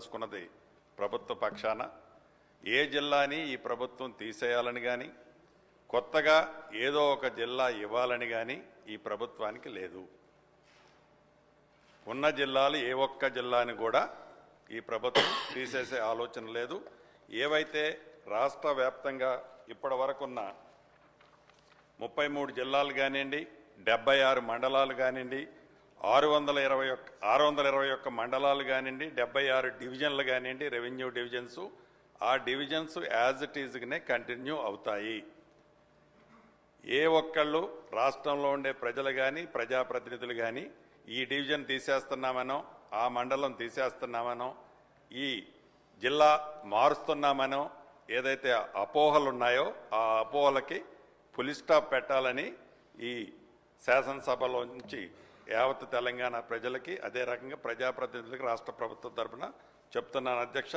చెప్పదలుచుకున్నది ప్రభుత్వ పక్షాన ఏ జిల్లాని ఈ ప్రభుత్వం తీసేయాలని కానీ కొత్తగా ఏదో ఒక జిల్లా ఇవ్వాలని కానీ ఈ ప్రభుత్వానికి లేదు. ఉన్న జిల్లాలు ఏ ఒక్క జిల్లాని కూడా ఈ ప్రభుత్వం తీసేసే ఆలోచన లేదు. ఏవైతే రాష్ట్ర వ్యాప్తంగా ఇప్పటి వరకున్న 33 జిల్లాలు కానివ్వండి, 76 మండలాలు కానివ్వండి, 621 మండలాలు కానివ్వండి, 76 డివిజన్లు కానివ్వండి, రెవెన్యూ డివిజన్స్, ఆ డివిజన్స్ యాజ్ ఇట్ ఈజ్గానే కంటిన్యూ అవుతాయి. ఏ ఒక్కళ్ళు రాష్ట్రంలో ఉండే ప్రజలు కానీ ప్రజాప్రతినిధులు కానీ ఈ డివిజన్ తీసేస్తున్నామనో, ఆ మండలం తీసేస్తున్నామనో, ఈ జిల్లా మారుస్తున్నామనో ఏదైతే అపోహలు ఉన్నాయో ఆ అపోహలకి ఫుల్ స్టాప్ పెట్టాలని ఈ శాసనసభలో నుంచి యావత్ తెలంగాణ ప్రజలకి అదే రకంగా ప్రజాప్రతినిధులకి రాష్ట్ర ప్రభుత్వం తరఫున చెప్తున్నాను అధ్యక్ష.